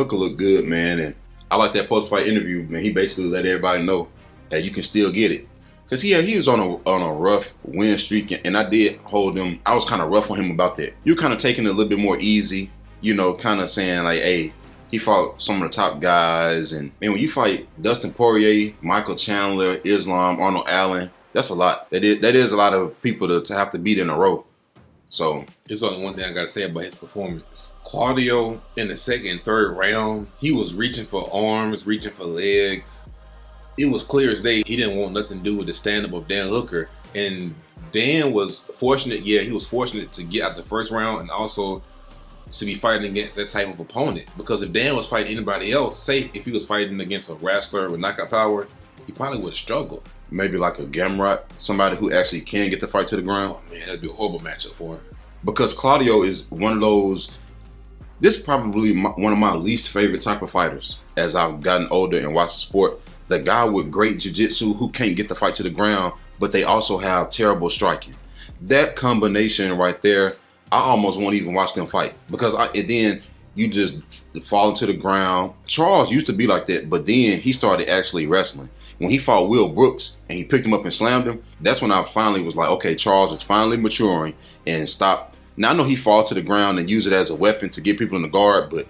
Hooker looked good, man, and I like that post-fight interview, man. He basically let everybody know that you can still get it. Because he was on a rough win streak, and I did hold him. I was kind of rough on him about that. You're kind of taking it a little bit more easy, you know, kind of saying like, hey, he fought some of the top guys. And man, when you fight Dustin Poirier, Michael Chandler, Islam, Arnold Allen, that's a lot. That is a lot of people to have to beat in a row. So there's only one thing I got to say about his performance. Claudio, in the second and third round, he was reaching for arms, reaching for legs. It was clear as day he didn't want nothing to do with the stand-up of Dan Hooker. And Dan was fortunate, he was fortunate to get out the first round and also to be fighting against that type of opponent. Because if Dan was fighting anybody else, say if he was fighting against a wrestler with knockout power, he probably would have struggled. Maybe like a Gamrot, somebody who actually can get the fight to the ground. Oh man, that'd be a horrible matchup for him. Because Claudio is one of those, this is probably one of my least favorite type of fighters as I've gotten older and watched the sport. The guy with great jiu-jitsu who can't get the fight to the ground, but they also have terrible striking. That combination right there, I almost won't even watch them fight. Because then you just fall into the ground. Charles used to be like that, but then he started actually wrestling. When he fought Will Brooks and he picked him up and slammed him, that's when I finally was like, okay, Charles is finally maturing and stop. Now I know he falls to the ground and use it as a weapon to get people in the guard, but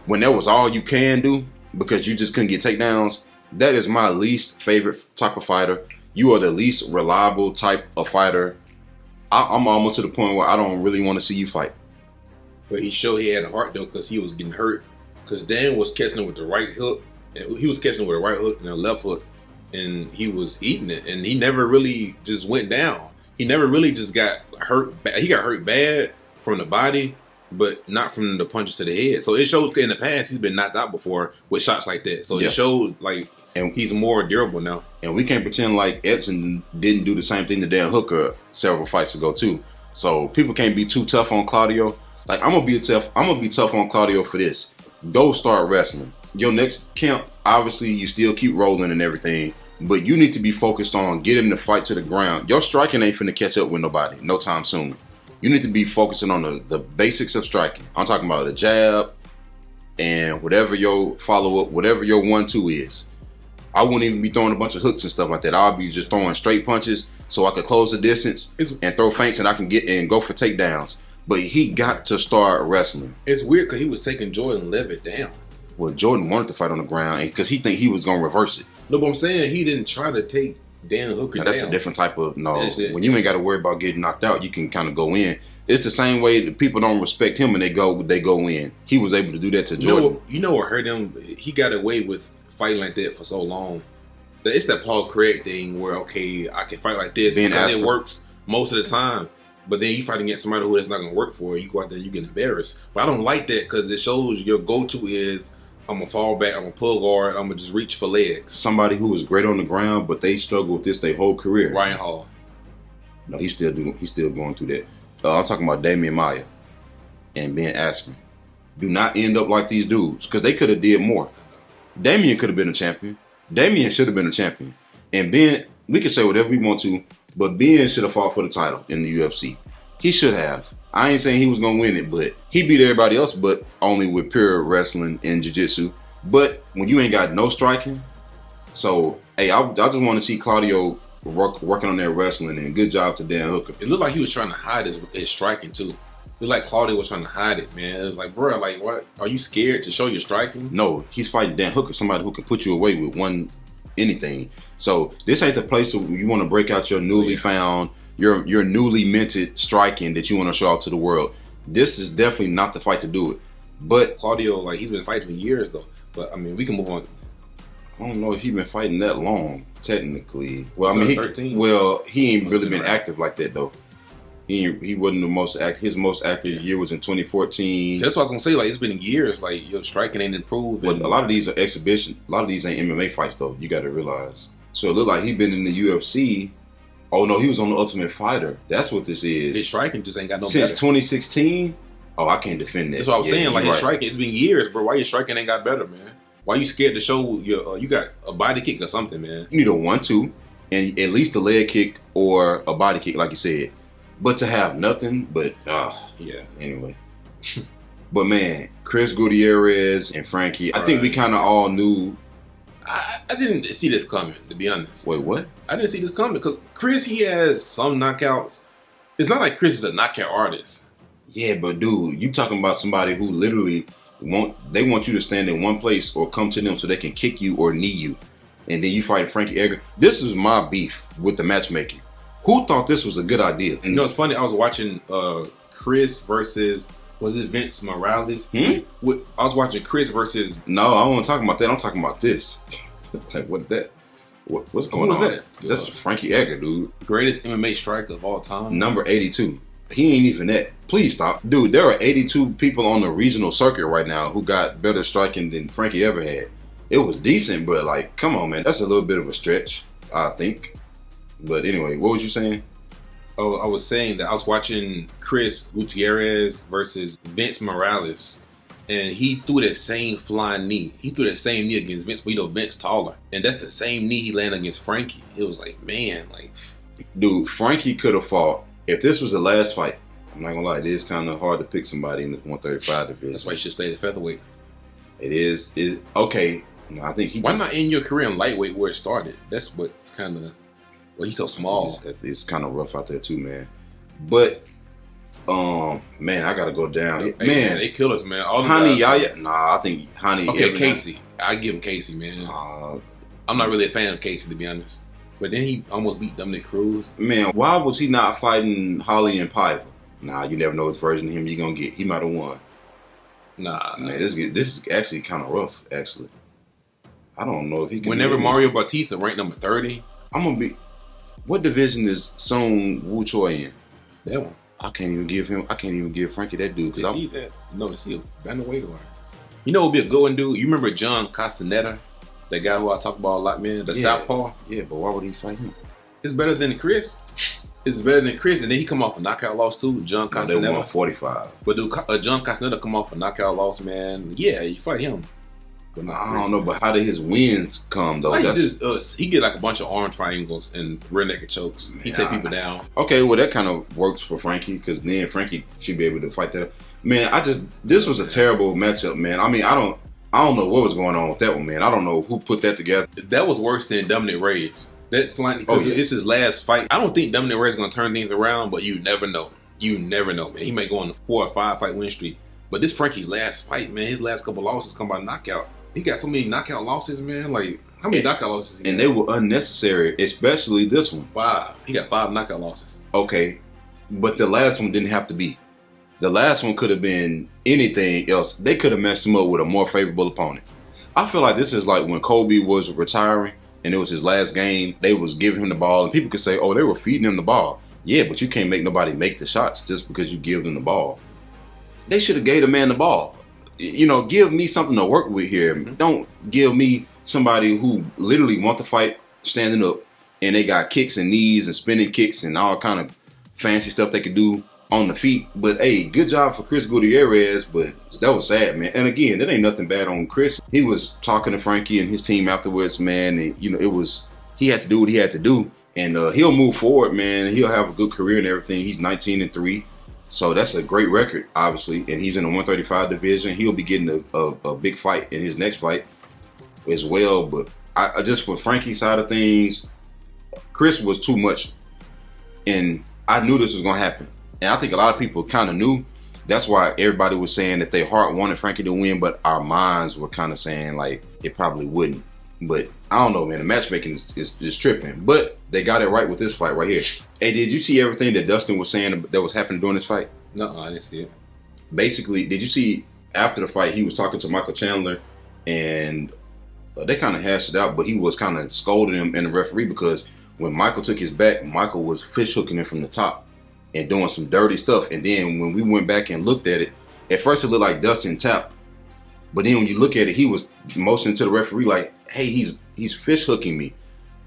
when that was all you can do because you just couldn't get takedowns, that is my least favorite type of fighter. You are the least reliable type of fighter. I'm almost to the point where I don't really want to see you fight. But he showed he had a heart though, because he was getting hurt. Because Dan was catching him with the right hook. And he was catching him with a right hook and a left hook. And he was eating it. And he never really just went down. He never really just got hurt. He got hurt bad from the body, but not from the punches to the head. So it shows in the past he's been knocked out before with shots like that. So it showed like he's more durable now. And we can't pretend like Edson didn't do the same thing to Dan Hooker several fights ago too. So people can't be too tough on Claudio. Like I'm gonna be tough on Claudio for this. Go start wrestling. Your next camp, obviously you still keep rolling and everything, but you need to be focused on getting the fight to the ground. Your striking ain't finna catch up with nobody no time soon. You need to be focusing on the basics of striking. I'm talking about the jab and whatever your follow-up, whatever your 1-2 is. I wouldn't even be throwing a bunch of hooks and stuff like that. I'll be just throwing straight punches so I could close the distance and throw feints and I can get and go for takedowns. But he got to start wrestling. It's weird because he was taking Jordan Levitt down. Well, Jordan wanted to fight on the ground because he think he was going to reverse it. No, but I'm saying he didn't try to take Dan Hooker down. That's a different type of, when you ain't got to worry about getting knocked out, you can kind of go in. It's the same way that people don't respect him and they go in. He was able to do that to Jordan. You know what hurt him? He got away with fighting like that for so long. It's that Paul Craig thing where, okay, I can fight like this because it works most of the time. But then you fight against somebody who it's not going to work for you. Go out there, you get embarrassed. But I don't like that because it shows your go-to is I'm going to fall back, I'm going to pull guard, I'm going to just reach for legs. Somebody who was great on the ground, but they struggled with this their whole career. Ryan Hall. No, he's still going through that. I'm talking about Damian Maia and Ben Askren. Do not end up like these dudes because they could have did more. Damian could have been a champion. Damian should have been a champion. And Ben, we can say whatever we want to, but Ben should have fought for the title in the UFC. He should have. I ain't saying he was going to win it, but he beat everybody else, but only with pure wrestling and jiu-jitsu. But when you ain't got no striking, so, hey, I just want to see Claudio working on that wrestling, and good job to Dan Hooker. It looked like he was trying to hide his striking, too. It looked like Claudio was trying to hide it, man. It was like, bro, like, what? Are you scared to show your striking? No, he's fighting Dan Hooker, somebody who can put you away with anything. So this ain't the place where you want to break out your newly found, your newly minted striking that you want to show out to the world. This is definitely not the fight to do it. But Claudio, like, he's been fighting for years though. But I mean, we can move on. I don't know if he's been fighting that long, technically. Well, I mean, he ain't really been active like that though. He wasn't the most active. His most active year was in 2014. So that's what I was gonna say. Like, it's been years. Like, your striking ain't improved. But a lot of these are exhibition. A lot of these ain't MMA fights though. You got to realize. So it looked like he been in the UFC. Oh no, he was on the Ultimate Fighter. That's what this is. His striking just ain't got no since better. 2016. Oh, I can't defend that. That's what I was saying. Like, his striking, it's been years, bro. Why your striking ain't got better, man? Why you scared to show your? You got a body kick or something, man? You need a 1-2 and at least a leg kick or a body kick, like you said. But to have nothing, but yeah. Anyway, But man, Chris Gutierrez and Frankie, I think we kind of all knew. I didn't see this coming, to be honest. Wait, what? I didn't see this coming because Chris, he has some knockouts. It's not like Chris is a knockout artist. Yeah, but dude, you talking about somebody who literally want you to stand in one place or come to them so they can kick you or knee you. And then you fight Frankie Edgar. This is my beef with the matchmaking. Who thought this was a good idea? And you know, it's funny. I was watching Chris versus, was it Vince Morales? I was watching Chris versus... No, I don't want to talk about that. I'm talking about this. Like, what that? What's going on? Who was that? That's Frankie Edgar, dude. Greatest MMA striker of all time. Number 82. He ain't even that. Please stop. Dude, there are 82 people on the regional circuit right now who got better striking than Frankie ever had. It was decent, but like, come on, man. That's a little bit of a stretch, I think. But anyway, what was you saying? Oh, I was saying that I was watching Chris Gutierrez versus Vince Morales, and he threw that same flying knee. He threw that same knee against Vince, but you know, Vince taller. And that's the same knee he landed against Frankie. It was like, man, like... Dude, Frankie could have fought. If this was the last fight, I'm not gonna lie, it is kind of hard to pick somebody in the 135 division. That's why he should stay at featherweight. It is. Okay. No, I think he. Why not end your career in lightweight where it started? That's what's kind of. Well, he's so small. It's kind of rough out there too, man. But, man, I gotta go down. Hey, man, they kill us, man. All the Hani guys, Yaya. Nah, I think Hani. Okay, Casey. I give him Casey, man. I'm not really a fan of Casey, to be honest. But then he almost beat Dominic Cruz. Man, why was he not fighting Holly and Piper? Nah, you never know which version of him you're gonna get. He might have won. Nah, man, this is actually kind of rough. Actually, I don't know if he can. Whenever Mario Bautista ranked number 30, I'm gonna be. What division is Seung Woo Choi in? That one. I can't even give Frankie that dude because see that. No, it's a bantamweight or. You know, what would be a good one, dude. You remember John Castaneda, that guy who I talk about a lot, man, the Southpaw. Yeah, but why would he fight him? It's better than Chris. It's better than Chris, and then he come off a knockout loss too. John Castaneda. They won 45. But dude, John Castaneda come off a knockout loss, man. Yeah, you fight him. But I don't know, but how did his wins come though? He get like a bunch of arm triangles and rear naked chokes. He take people down. Okay, well that kind of works for Frankie because then Frankie should be able to fight that. Man, this was a terrible matchup, man. I mean, I don't know what was going on with that one, man. I don't know who put that together. That was worse than Dominic Reyes. That flying, it's his last fight. I don't think Dominic Reyes is gonna turn things around, but you never know. You never know, man. He may go on a 4 or 5 fight win streak. But this Frankie's last fight, man, his last couple losses come by knockout. He got so many knockout losses, man. Like, how many knockout losses? And they were unnecessary, especially this one. 5. He got 5 knockout losses. Okay, but the last one didn't have to be. The last one could have been anything else. They could have messed him up with a more favorable opponent. I feel like this is like when Kobe was retiring and it was his last game. They was giving him the ball, and people could say, "Oh, they were feeding him the ball." Yeah, but you can't make nobody make the shots just because you give them the ball. They should have gave the man the ball. You know, give me something to work with here. Don't give me somebody who literally want to fight standing up and they got kicks and knees and spinning kicks and all kind of fancy stuff they could do on the feet. But hey, good job for Chris Gutierrez, but that was sad, man. And again, that ain't nothing bad on Chris. He was talking to Frankie and his team afterwards, man, and you know, he had to do what he had to do. And he'll move forward, man. He'll have a good career and everything. He's 19-3. So that's a great record, obviously, and he's in the 135 division. He'll be getting a big fight in his next fight as well. But I just for Frankie's side of things, Chris was too much, and I knew this was gonna happen. And I think a lot of people kind of knew. That's why everybody was saying that their heart wanted Frankie to win, but our minds were kind of saying like it probably wouldn't. But I don't know, man. The matchmaking is tripping. But they got it right with this fight right here. Hey, did you see everything that Dustin was saying that was happening during this fight? No, I didn't see it. Basically, did you see after the fight, he was talking to Michael Chandler, and they kind of hashed it out, but he was kind of scolding him and the referee because when Michael took his back, Michael was fish hooking him from the top and doing some dirty stuff. And then when we went back and looked at it, at first it looked like Dustin tapped. But then when you look at it, he was motioning to the referee like, hey, he's fish hooking me.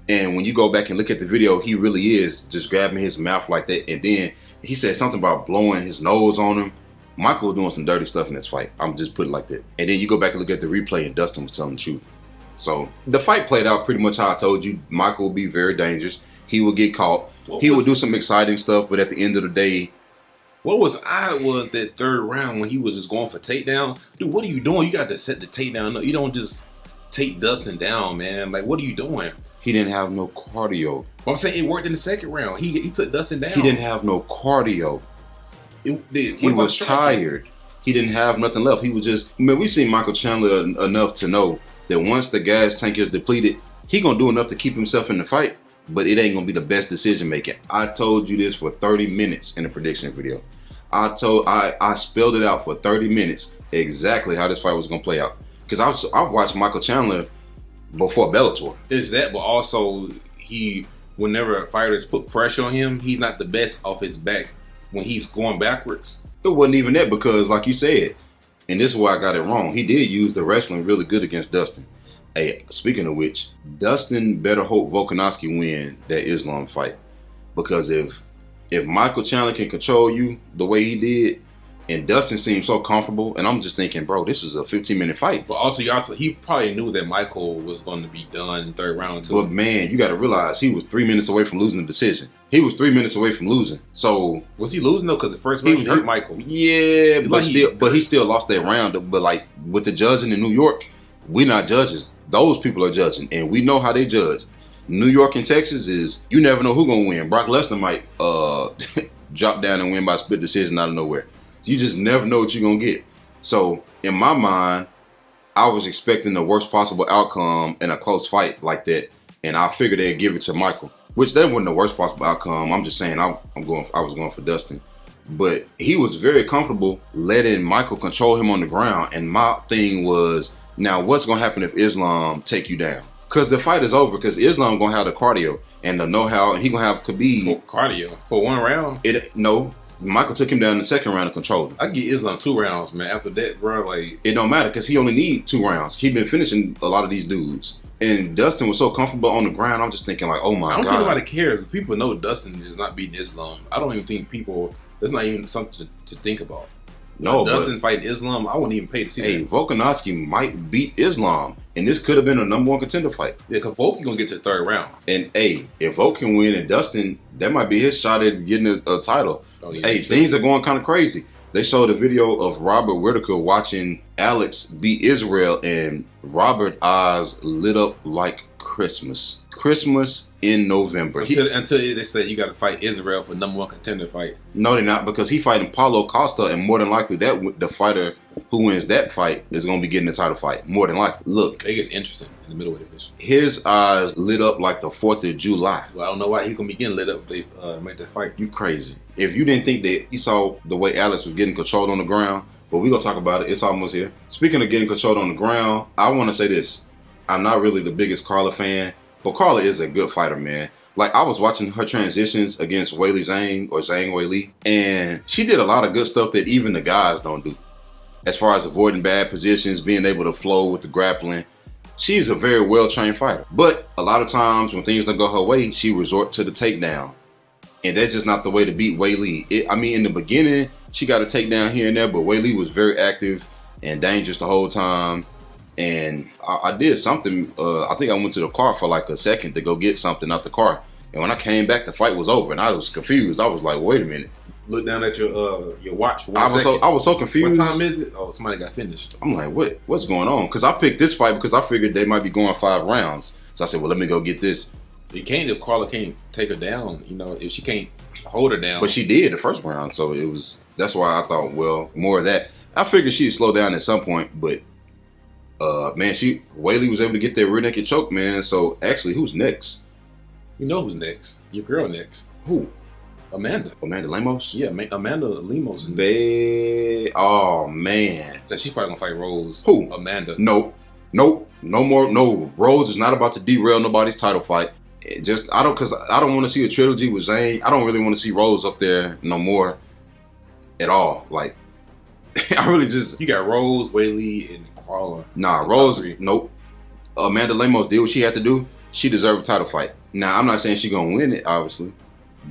And when you go back and look at the video, he really is just grabbing his mouth like that. And then he said something about blowing his nose on him. Michael was doing some dirty stuff in this fight. I'm just putting it like that. And then you go back and look at the replay and Dustin was telling the truth. So the fight played out pretty much how I told you. Michael will be very dangerous. He will get caught. He will do some exciting stuff, but at the end of the day, What was odd was that third round when he was just going for takedown. Dude, what are you doing? You got to set the takedown up. You don't just take Dustin down, man. Like, what are you doing? He didn't have no cardio. Well, I'm saying it worked in the second round. He took Dustin down. He didn't have no cardio. He was tired. He didn't have nothing left. He was just, we've seen Michael Chandler enough to know that once the gas tank is depleted, he gonna do enough to keep himself in the fight, but it ain't gonna be the best decision making. I told you this for 30 minutes in the prediction video. I spelled it out for 30 minutes exactly how this fight was gonna play out. Because I've watched Michael Chandler before Bellator. It's that, but also whenever fighters put pressure on him, he's not the best off his back when he's going backwards. It wasn't even that because, like you said, and this is why I got it wrong, he did use the wrestling really good against Dustin. Hey, speaking of which, Dustin better hope Volkanovski win that Islam fight. Because if Michael Chandler can control you the way he did, and Dustin seemed so comfortable, and I'm just thinking, bro, this is a 15-minute fight. But also, he probably knew that Michael was going to be done in third round too. But man, you got to realize he was 3 minutes away from losing the decision. He was 3 minutes away from losing. So was he losing though? Because the first round he hurt Michael. Yeah, but he still lost that round. But like with the judging in New York, we're not judges. Those people are judging, and we know how they judge. New York and Texas is, you never know who's gonna win. Brock Lesnar might drop down and win by split decision out of nowhere. You just never know what you're going to get. So, in my mind, I was expecting the worst possible outcome in a close fight like that. And I figured they'd give it to Michael. Which that wasn't the worst possible outcome. I'm just saying I was going for Dustin. But he was very comfortable letting Michael control him on the ground. And my thing was, now what's going to happen if Islam take you down? Because the fight is over. Because Islam going to have the cardio and the know-how. And he going to have Khabib. For cardio? For one round? No. Michael took him down in the second round and controlled him. I get Islam 2 rounds, man. After that, bro, like... It don't matter because he only need 2 rounds. He been finishing a lot of these dudes. And Dustin was so comfortable on the ground, I'm just thinking like, oh my God. I don't think nobody cares. People know Dustin is not beating Islam. I don't even think there's not even something to think about. No, Dustin fighting Islam, I wouldn't even pay to see that. Hey, Volkanovski might beat Islam. And this could have been a number 1 contender fight. Yeah, because Volk going to get to the third round. And hey, if Volk can win and Dustin, that might be his shot at getting a title. Oh, yeah, hey, things are going kind of crazy. They showed a video of Robert Whittaker watching Alex beat Israel, and Robert eyes lit up like Christmas. Christmas in November. Until they said you got to fight Israel for number 1 contender fight. No, they're not, because he fighting Paulo Costa, and more than likely that the fighter who wins that fight is going to be getting the title fight. More than likely. Look. It gets interesting in the middleweight division. His eyes lit up like the 4th of July. Well, I don't know why he's going to be getting lit up if they make that fight. You crazy. If you didn't think that he saw the way Alex was getting controlled on the ground, but we're going to talk about it. It's almost here. Speaking of getting controlled on the ground, I want to say this. I'm not really the biggest Carla fan, but Carla is a good fighter, man. Like, I was watching her transitions against Weili Zhang or Zhang Weili, and she did a lot of good stuff that even the guys don't do. As far as avoiding bad positions, being able to flow with the grappling. She's a very well-trained fighter. But a lot of times when things don't go her way, she resort to the takedown. And that's just not the way to beat Weili. In the beginning, she got a takedown here and there, but Weili was very active and dangerous the whole time. And I did something, I think I went to the car for like a second to go get something out the car. And when I came back, the fight was over, and I was confused. I was like, wait a minute. Look down at your watch. I was so confused. What time is it? Oh, somebody got finished. I'm like, what's going on? Because I picked this fight because I figured they might be going 5 rounds. So I said, well, let me go get this. You can't if Carla can't take her down. You know, if she can't hold her down. But she did the first round, so that's why I thought, well, more of that. I figured she'd slow down at some point, but man, Weili was able to get that rear naked choke, man. So actually, who's next? You know who's next? Your girl next. Who? Amanda Lemos? Yeah, Amanda Lemos. Oh, man. So she's probably going to fight Rose. Who? Amanda. Nope. No more. No. Rose is not about to derail nobody's title fight. I don't want to see a trilogy with Zhang. I don't really want to see Rose up there no more at all. Like, I really just... You got Rose, Weili, and Carla. Nah, Rose, nope. Amanda Lemos did what she had to do. She deserved a title fight. Now, I'm not saying she's going to win it, obviously.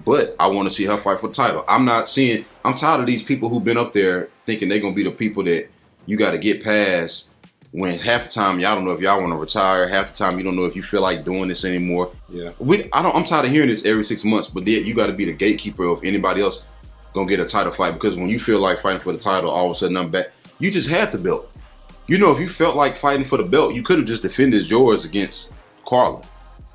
But I want to see her fight for the title. I'm tired of these people who've been up there thinking they're going to be the people that you got to get past when half the time y'all don't know if y'all want to retire. Half the time you don't know if you feel like doing this anymore. Yeah. I'm tired of hearing this every 6 months, but then you got to be the gatekeeper of anybody else. gonna get a title fight, because when you feel like fighting for the title, all of a sudden I'm back. You just had the belt. You know, if you felt like fighting for the belt, you could have just defended yours against Carla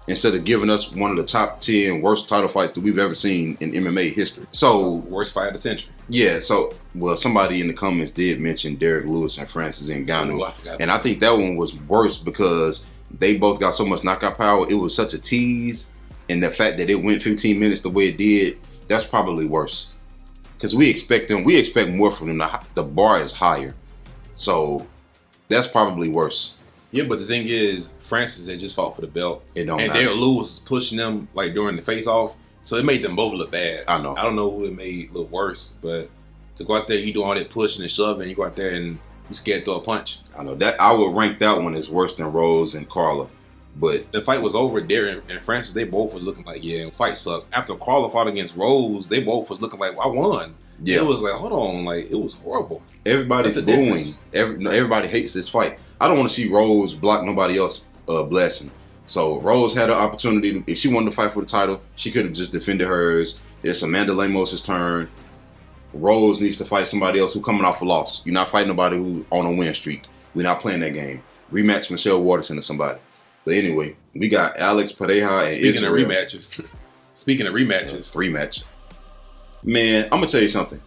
instead of giving us one of the top 10 worst title fights that we've ever seen in MMA history. So, worst fight of the century. Yeah, so, well, somebody in the comments did mention Derek Lewis and Francis Ngannou. And I think that one was worse because they both got so much knockout power. It was such a tease. And the fact that it went 15 minutes the way it did, that's probably worse. Because we expect more from them. The bar is higher. So, that's probably worse. Yeah, but the thing is, Francis had just fought for the belt. And Derek Lewis was pushing them like during the face-off. So it made them both look bad. I know. I don't know who it made look worse, but to go out there, you do all that pushing and shoving, you go out there and you scared to throw a punch. I know that I would rank that one as worse than Rose and Carla. But the fight was over. Derek and Francis, they both was looking like, yeah, the fight sucked. After Carla fought against Rose, they both was looking like, I won. Yeah. It was like, hold on, like it was horrible. Everybody's booing. Everybody hates this fight. I don't want to see Rose block nobody else blessing. So Rose had an opportunity. If she wanted to fight for the title, she could have just defended hers. It's Amanda Lemos' turn. Rose needs to fight somebody else who coming off a loss. You're not fighting nobody who on a win streak. We're not playing that game. Rematch Michelle Waterson or somebody. But anyway, we got Alex Pereira and Speaking Israel. Speaking of rematches. Rematch. Man, I'm going to tell you something.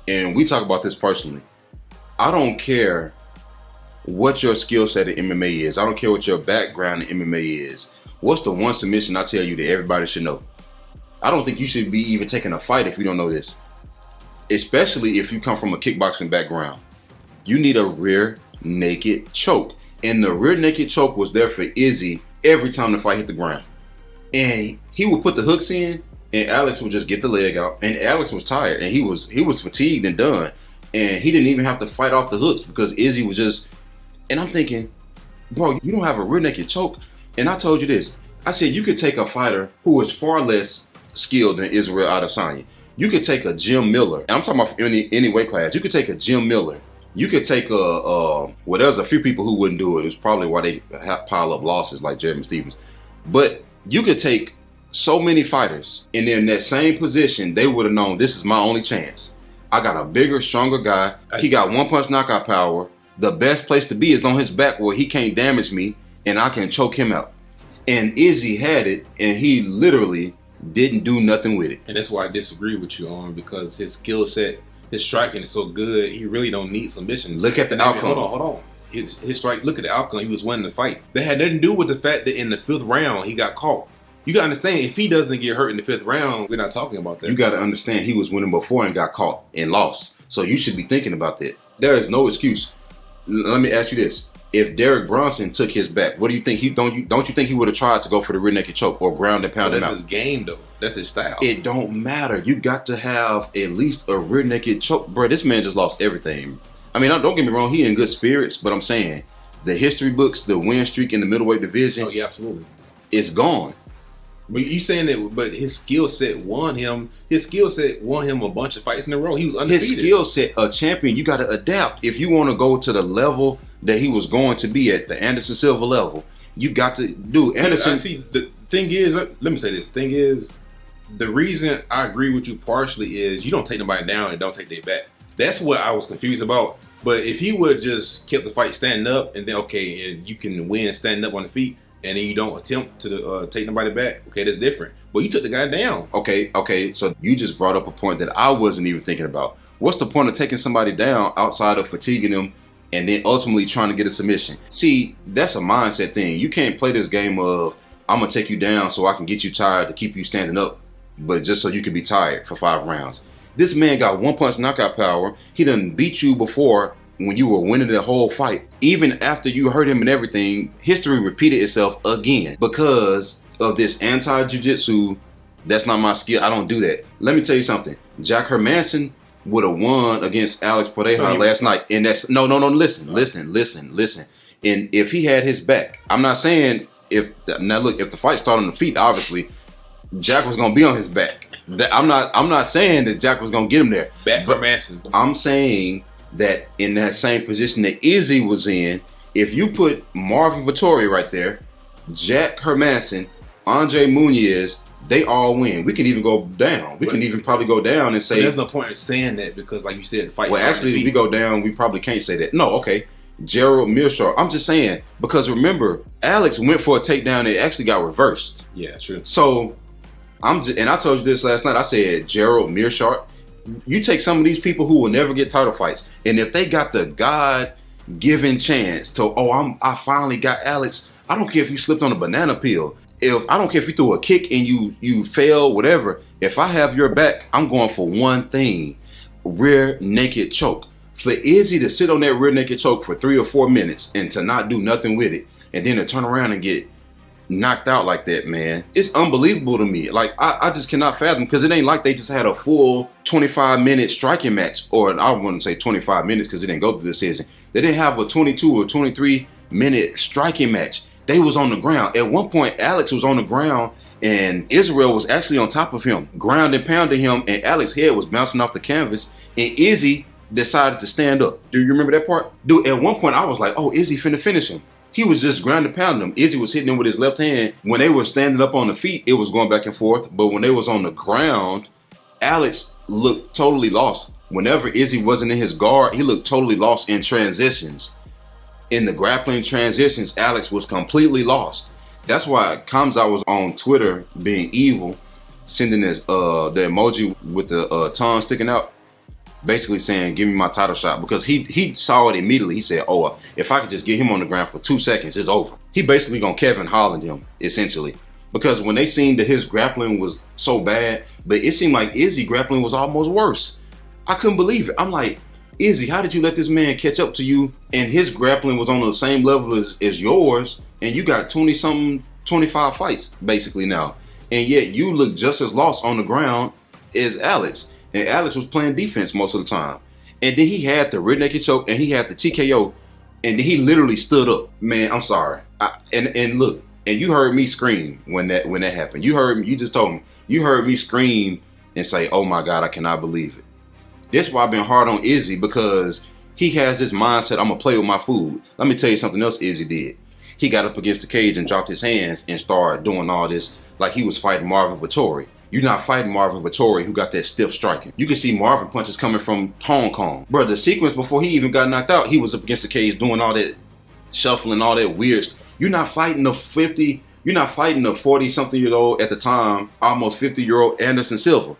And we talk about this personally. I don't care what your skill set in MMA is. I don't care what your background in MMA is. What's the one submission I tell you that everybody should know? I don't think you should be even taking a fight if you don't know this. Especially if you come from a kickboxing background. You need a rear naked choke. And the rear naked choke was there for Izzy every time the fight hit the ground. And he would put the hooks in, and Alex would just get the leg out. And Alex was tired, and he was fatigued and done. And he didn't even have to fight off the hooks because Izzy was just... And I'm thinking, bro, you don't have a rear naked choke. And I told you this. I said you could take a fighter who is far less skilled than Israel Adesanya. You could take a Jim Miller. And I'm talking about any weight class. You could take a Jim Miller. You could take well, there's a few people who wouldn't do it. It's probably why they pile up losses like Jeremy Stevens. But you could take so many fighters, and in that same position, they would have known this is my only chance. I got a bigger, stronger guy. He got one-punch knockout power. The best place to be is on his back where he can't damage me, and I can choke him out. And Izzy had it, and he literally didn't do nothing with it. And that's why I disagree with you on, because his skill set, his striking is so good, he really don't need submissions. Look at the outcome. Hold on. His strike, look at the outcome. He was winning the fight. That had nothing to do with the fact that in the 5th round, he got caught. You got to understand, if he doesn't get hurt in the 5th round, we're not talking about that. You got to understand, he was winning before and got caught and lost. So you should be thinking about that. There is no excuse. Let me ask you this. If Derek Bronson took his back, what do you think? Don't you think he would have tried to go for the rear naked choke or ground and pound him out? That's his game, though. That's his style. It don't matter. You got to have at least a rear naked choke. Bro, this man just lost everything. I mean, don't get me wrong. He in good spirits, but I'm saying the history books, the win streak in the middleweight division. Oh, yeah, absolutely. It's gone. But you saying that? But his skill set won him. His skill set won him a bunch of fights in a row. He was undefeated. His skill set, a champion. You got to adapt. If you want to go to the level that he was going to be at, the Anderson Silva level, you got to do Anderson. See, the thing is, let me say this. The thing is, the reason I agree with you partially is you don't take nobody down and don't take their back. That's what I was confused about. But if he would have just kept the fight standing up, and then okay, and you can win standing up on the feet, and then you don't attempt to take nobody back, okay, that's different. But you took the guy down. Okay. So you just brought up a point that I wasn't even thinking about. What's the point of taking somebody down outside of fatiguing them and then ultimately trying to get a submission? See, that's a mindset thing. You can't play this game of, I'm going to take you down so I can get you tired to keep you standing up, but just so you can be tired for 5 rounds. This man got one-punch knockout power. He done beat you before when you were winning the whole fight. Even after you hurt him and everything, history repeated itself again because of this anti-jiu-jitsu. That's not my skill. I don't do that. Let me tell you something. Jack Hermanson would have won against Alex Pereira last night. And that's listen. And if he had his back, I'm not saying if the fight started on the feet, obviously Jack was gonna be on his back. I'm not saying that Jack was gonna get him there. Back Hermanson. I'm saying that in that same position that Izzy was in, if you put Marvin Vettori right there, Jack Hermanson, Andre Muniz, they all win. We can even go down. We can even probably go down and say... But there's no point in saying that because, like you said, the fight... Well, actually, if we go down, we probably can't say that. No, okay. Gerald Meerschaert. I'm just saying, because remember, Alex went for a takedown. It actually got reversed. Yeah, true. So, and I told you this last night. I said, Gerald Meerschaert, you take some of these people who will never get title fights, and if they got the God-given chance to, I finally got Alex. I don't care if you slipped on a banana peel. I don't care if you threw a kick and you fail, whatever. If I have your back, I'm going for one thing: rear naked choke. For Izzy to sit on that rear naked choke for 3 or 4 minutes and to not do nothing with it, and then to turn around and get knocked out like that, man, it's unbelievable to me. Like, I just cannot fathom, because it ain't like they just had a full 25-minute striking match, or I wouldn't say 25 minutes because it didn't go through the season. They didn't have a 22 or 23-minute striking match. They was on the ground. At one point, Alex was on the ground and Israel was actually on top of him, ground and pounding him, and Alex's head was bouncing off the canvas, and Izzy decided to stand up. Do you remember that part? Dude, at one point I was like, oh, Izzy finna finish him. He was just ground and pounding him. Izzy was hitting him with his left hand. When they were standing up on the feet, it was going back and forth, but when they was on the ground, Alex looked totally lost. Whenever Izzy wasn't in his guard, he looked totally lost in transitions. In the grappling transitions, Alex was completely lost. That's why Khamzat was on Twitter being evil, sending the emoji with the tongue sticking out, basically saying, give me my title shot, because he saw it immediately. He said, if I could just get him on the ground for 2 seconds, it's over. He basically gonna Kevin Holland him, essentially. Because when they seen that his grappling was so bad, but it seemed like Izzy grappling was almost worse. I couldn't believe it. I'm like, Izzy, how did you let this man catch up to you? And his grappling was on the same level as yours, and you got 20-something, 25 fights basically now. And yet you look just as lost on the ground as Alex. And Alex was playing defense most of the time. And then he had the rear naked choke and he had the TKO, and then he literally stood up. Man, I'm sorry. And look, and you heard me scream when that happened. You just told me. You heard me scream and say, oh my God, I cannot believe it. This is why I've been hard on Izzy, because he has this mindset, I'm going to play with my food. Let me tell you something else Izzy did. He got up against the cage and dropped his hands and started doing all this like he was fighting Marvin Vettori. You're not fighting Marvin Vettori, who got that stiff striking. You can see Marvin punches coming from Hong Kong. Bro, the sequence before he even got knocked out, he was up against the cage doing all that shuffling, all that weird stuff. You're not fighting a 40-something-year-old at the time, almost 50-year-old Anderson Silva,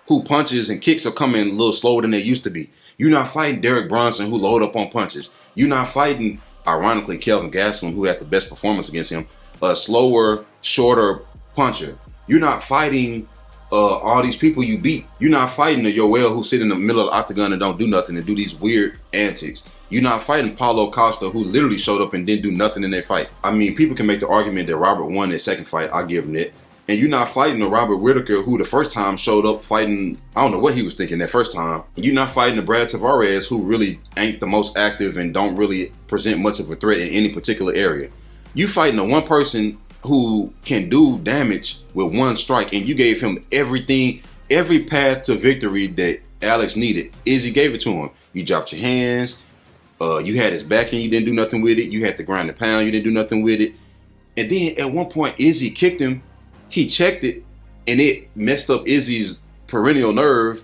who punches and kicks are coming a little slower than they used to be. You're not fighting Derek Brunson, who load up on punches. You're not fighting, ironically, Kelvin Gastelum, who had the best performance against him, a slower, shorter puncher. You're not fighting all these people you beat. You're not fighting a Yoel who sit in the middle of the octagon and don't do nothing and do these weird antics. You're not fighting Paulo Costa, who literally showed up and didn't do nothing in their fight. I mean, people can make the argument that Robert won their second fight. I'll give him that. And you're not fighting a Robert Whittaker, who the first time showed up fighting, I don't know what he was thinking that first time. You're not fighting a Brad Tavares, who really ain't the most active and don't really present much of a threat in any particular area. You fighting a one person who can do damage with one strike, and you gave him everything, every path to victory that Alex needed. Izzy gave it to him. You dropped your hands, you had his back and you didn't do nothing with it. You had to grind the pound, you didn't do nothing with it. And then at one point, Izzy kicked him. He checked it, and it messed up Izzy's perennial nerve.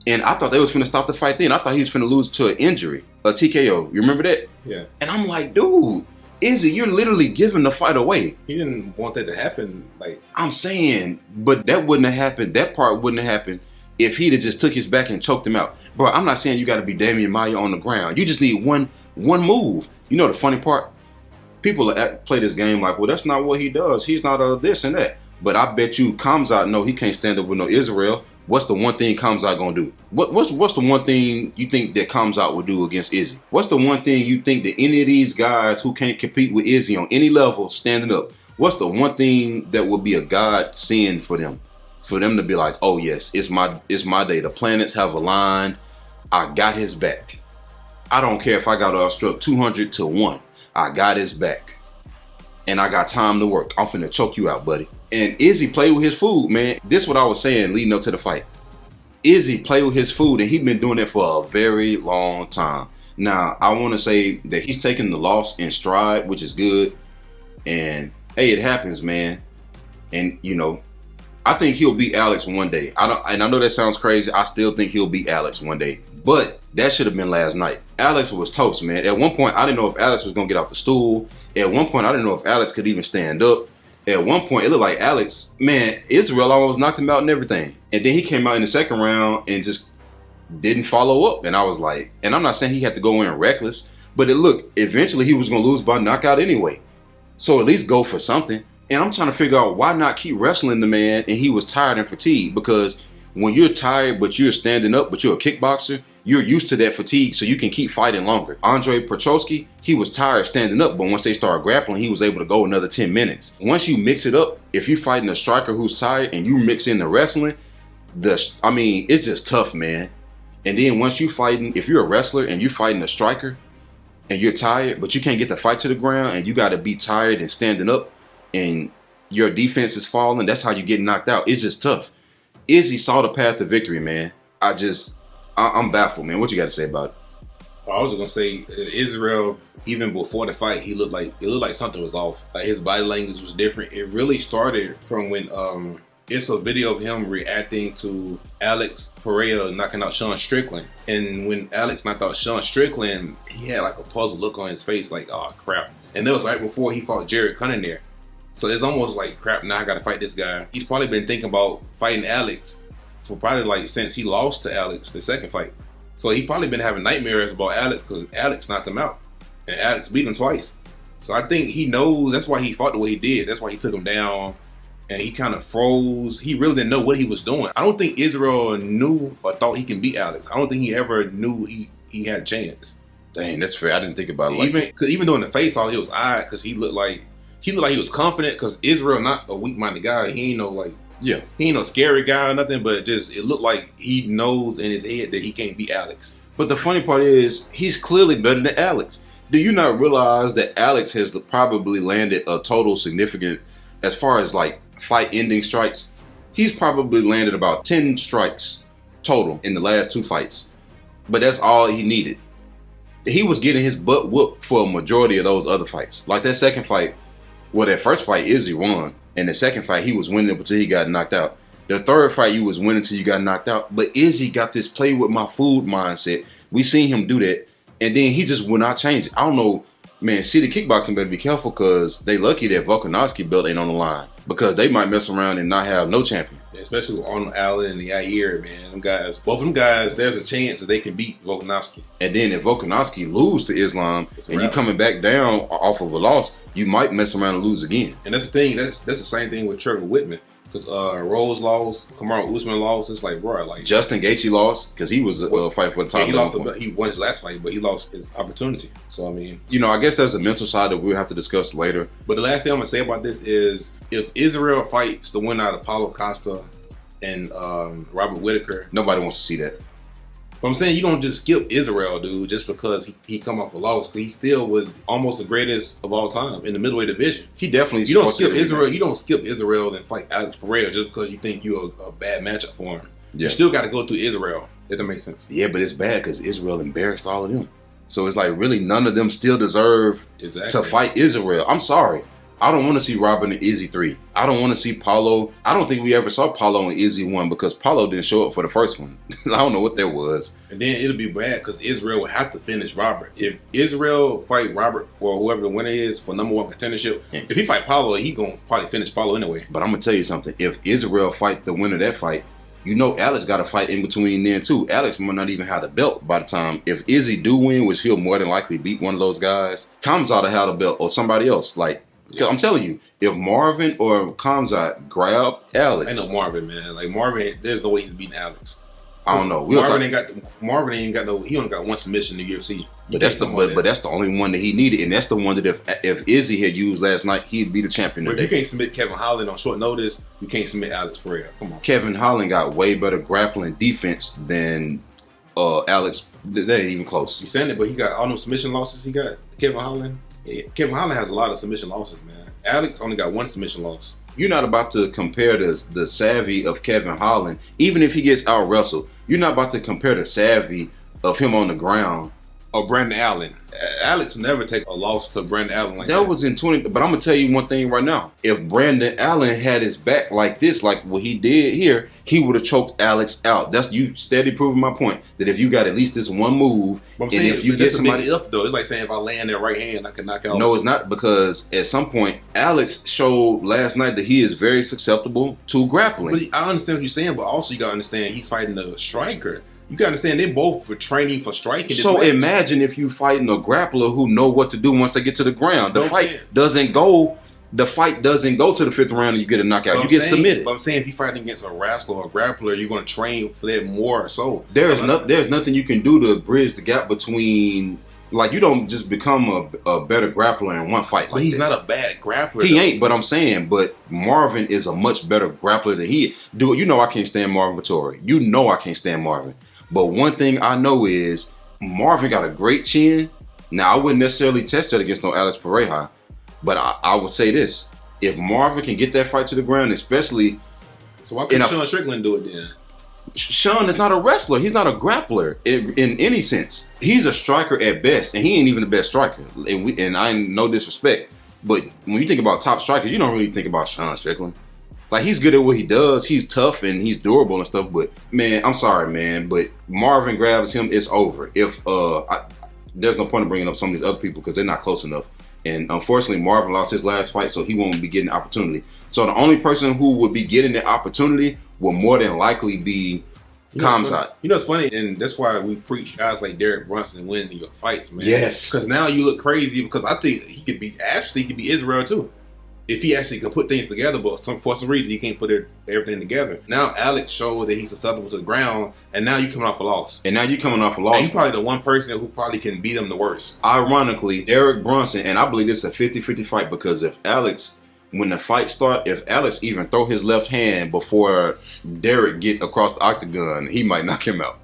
And I thought they was finna stop the fight then. I thought he was finna lose to an injury, a TKO. You remember that? Yeah. And I'm like, dude, Izzy, you're literally giving the fight away. He didn't want that to happen. Like, I'm saying, but that wouldn't have happened. That part wouldn't have happened if he'd have just took his back and choked him out. Bro, I'm not saying you got to be Damian Maia on the ground. You just need one move. You know the funny part? People play this game like, well, that's not what he does. He's not this and that. But I bet you Khamzat know he can't stand up with no Israel. What's the one thing Khamzat gonna do? What's the one thing you think that Khamzat would do against Izzy? What's the one thing you think that any of these guys who can't compete with Izzy on any level standing up, what's the one thing that would be a godsend for them? For them to be like, oh yes, it's my day. The planets have aligned. I got his back. I don't care if I got struck 200-1. I got his back. And I got time to work. I'm finna choke you out, buddy. And Izzy played with his food, man. This is what I was saying leading up to the fight. Izzy played with his food, and he's been doing it for a very long time. Now, I want to say that he's taking the loss in stride, which is good. And, hey, it happens, man. And, you know, I think he'll beat Alex one day. I know that sounds crazy. I still think he'll beat Alex one day. But that should have been last night. Alex was toast, man. At one point, I didn't know if Alex was going to get off the stool. At one point, I didn't know if Alex could even stand up. At one point, it looked like Alex, man, Israel almost knocked him out and everything. And then he came out in the second round and just didn't follow up. And I was like, and I'm not saying he had to go in reckless, but it looked, eventually he was going to lose by knockout anyway. So at least go for something. And I'm trying to figure out why not keep wrestling the man, and he was tired and fatigued, because when you're tired but you're standing up, but you're a kickboxer, you're used to that fatigue, so you can keep fighting longer. Andre Petroski, he was tired standing up, but once they started grappling, he was able to go another 10 minutes. Once you mix it up, if you're fighting a striker who's tired and you mix in the wrestling, it's just tough, man. And then once you fighting, if you're a wrestler and you're fighting a striker and you're tired, but you can't get the fight to the ground and you got to be tired and standing up, and your defense is falling, that's how you get knocked out. It's just tough. Izzy saw the path to victory, man. I'm baffled, man. What you got to say about it? I was gonna say Israel, even before the fight, it looked like something was off. Like his body language was different. It really started from when it's a video of him reacting to Alex Pereira knocking out Sean Strickland. And when Alex knocked out Sean Strickland, he had like a puzzled look on his face, like, oh crap. And that was right before he fought Jared Cunningham. So it's almost like, crap, now I gotta fight this guy. He's probably been thinking about fighting Alex for probably like since he lost to Alex the second fight. So he probably been having nightmares about Alex because Alex knocked him out. And Alex beat him twice. So I think he knows that's why he fought the way he did. That's why he took him down and he kind of froze. He really didn't know what he was doing. I don't think Israel knew or thought he can beat Alex. I don't think he ever knew he had a chance. Dang, that's fair. I didn't think about it like that. Even though in the face off, it was odd because he looked like he was confident, because Israel not a weak-minded guy. He ain't no scary guy or nothing, but it looked like he knows in his head that he can't beat Alex. But the funny part is, he's clearly better than Alex. Do you not realize that Alex has probably landed a total significant, as far as like fight-ending strikes, he's probably landed about 10 strikes total in the last 2 fights. But that's all he needed. He was getting his butt whooped for a majority of those other fights. Like that second fight, well, that first fight, Izzy won. And the second fight, he was winning until he got knocked out. The third fight, you was winning until you got knocked out. But Izzy got this play with my food mindset. We seen him do that. And then he just will not change it. I don't know, man, City Kickboxing better be careful, because they lucky that Volkanovski belt ain't on the line. Because they might mess around and not have no champion. Especially with Arnold Allen and the Yair, man. Them guys, both of them guys, there's a chance that they can beat Volkanovski. And then if Volkanovski lose to Islam and you coming back down off of a loss, you might mess around and lose again. And that's the thing. That's the same thing with Trevor Whitman. Because Rose lost, Kamaru Usman lost. It's like, bro, like Justin Gaethje lost because he was fighting for the top. Yeah, he won his last fight, but he lost his opportunity. So I mean, I guess there's a mental side that we'll have to discuss later. But the last thing I'm gonna say about this is, if Israel fights the winner out of Paulo Costa and Robert Whitaker, nobody wants to see that. But I'm saying you don't just skip Israel, dude, just because he come off a loss. But he still was almost the greatest of all time in the middleweight division. He definitely. You don't skip Israel. You don't skip Israel and fight Alex Pereira just because you think you're a bad matchup for him. Yeah. You still got to go through Israel. If that makes sense. Yeah, but it's bad because Israel embarrassed all of them. So it's like really none of them still deserve to fight Israel. I'm sorry. I don't want to see Robert and Izzy 3. I don't want to see Paulo. I don't think we ever saw Paulo and Izzy 1 because Paulo didn't show up for the first one. I don't know what that was. And then it'll be bad because Israel will have to finish Robert. If Israel fight Robert or whoever the winner is for number 1 contendership, if he fight Paulo, he gonna probably finish Paulo anyway. But I'm gonna tell you something. If Israel fight the winner of that fight, Alex got to fight in between then too. Alex might not even have the belt by the time. If Izzy do win, which he'll more than likely beat one of those guys, Khamzat have the belt or somebody else. Like, I'm telling you, if Marvin or Khamzat grab Alex, ain't no Marvin, man. Like Marvin, there's no way he's beating Alex. I don't know. Marvin ain't got no. He only got 1 submission in the UFC. But that's the only one that he needed, and that's the one that if Izzy had used last night, he'd be the champion today. But if you can't submit Kevin Holland on short notice, you can't submit Alex Pereira. Come on. Kevin Holland got way better grappling defense than Alex. That ain't even close. You saying it, but he got all those submission losses. He got Kevin Holland. Yeah, Kevin Holland has a lot of submission losses, man. Alex only got 1 submission loss. You're not about to compare the savvy of Kevin Holland, even if he gets out wrestled. You're not about to compare the savvy of him on the ground or Brandon Allen. Alex never take a loss to Brandon Allen like that. That was in 20, but I'm going to tell you one thing right now. If Brandon Allen had his back like this, like what he did here, he would have choked Alex out. That's you steady proving my point, that if you got at least this one move, but I'm and saying, if you get somebody... If, though. It's like saying if I land that right hand, I can knock out... No, it's not, because at some point, Alex showed last night that he is very susceptible to grappling. But I understand what you're saying, but also you got to understand he's fighting a striker. You got to understand they both were training for striking. So imagine if you fighting a grappler who know what to do once they get to the ground. The fight doesn't go to the 5th round and you get a knockout. You get submitted. But I'm saying if you're fighting against a wrestler or a grappler, you're going to train for that more. So there's nothing you can do to bridge the gap between. Like, you don't just become a better grappler in one fight. But he's not a bad grappler. He ain't, but I'm saying, but Marvin is a much better grappler than he is. You know I can't stand Marvin Vettori. You know I can't stand Marvin. But one thing I know is Marvin got a great chin. Now, I wouldn't necessarily test that against no Alex Pereira, but I would say this. If Marvin can get that fight to the ground, especially... So why couldn't Sean Strickland do it then? Sean is not a wrestler. He's not a grappler in any sense. He's a striker at best, and he ain't even the best striker. And I no disrespect, but when you think about top strikers, you don't really think about Sean Strickland. Like, he's good at what he does. He's tough and he's durable and stuff. But man, I'm sorry, man, but Marvin grabs him, it's over. If there's no point in bringing up some of these other people because they're not close enough. And unfortunately, Marvin lost his last fight, so he won't be getting the opportunity. So the only person who would be getting the opportunity will more than likely be Khamzat. You know, it's funny, and that's why we preach guys like Derek Brunson winning your fights, man. Yes. Because now you look crazy, because I think he could be Israel too. If he actually could put things together, but for some reason he can't put everything together. Now Alex showed that he's susceptible to the ground, and now you're coming off a loss. And he's probably the one person who probably can beat him the worst. Ironically, Derek Brunson, and I believe this is a 50-50 fight, because if Alex, when the fight starts, if Alex even throw his left hand before Derek get across the octagon, he might knock him out.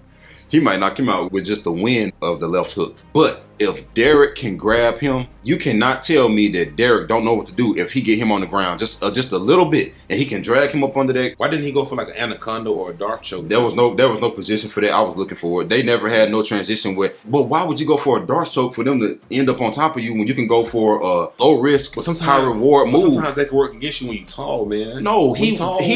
He might knock him out with just the wind of the left hook. But if Derek can grab him, you cannot tell me that Derek don't know what to do if he get him on the ground just a little bit, and he can drag him up under that. Why didn't he go for like an anaconda or a dark choke? There was no position for that. I was looking for it. They never had no transition where. But why would you go for a dark choke for them to end up on top of you when you can go for a low risk, high reward move? Sometimes that can work against you when you tall, man. No, he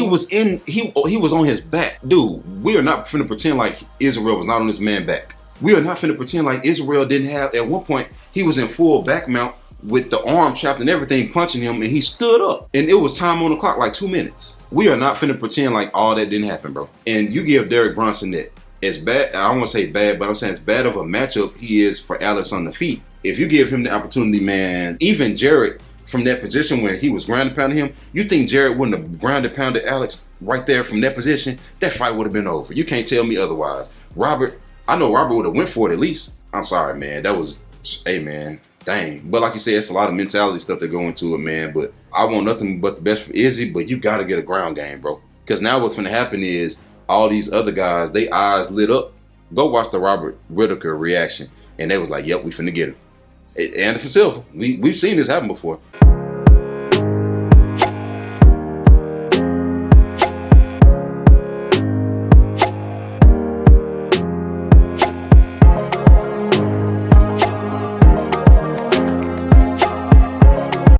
was on his back, dude. We are not finna pretend like Israel was not on this man's back. We are not finna pretend like Israel didn't have. At one point, he was in full back mount with the arm trapped and everything, punching him, and he stood up. And it was time on the clock, like 2 minutes. We are not finna pretend like all that didn't happen, bro. And you give Derek Brunson that. As bad, I don't want to say bad, but I'm saying as bad of a matchup he is for Alex on the feet. If you give him the opportunity, man, even Jarrett from that position when he was ground and pounding him, you think Jarrett wouldn't have ground and pounded Alex right there from that position? That fight would have been over. You can't tell me otherwise. I know Robert would have went for it at least. I'm sorry, man. That was, hey, man, dang. But like you said, it's a lot of mentality stuff that go into it, man. But I want nothing but the best for Izzy, but you got to get a ground game, bro. Because now what's going to happen is all these other guys, they eyes lit up. Go watch the Robert Whittaker reaction. And they was like, yep, we finna get him. Anderson Silva, we've seen this happen before.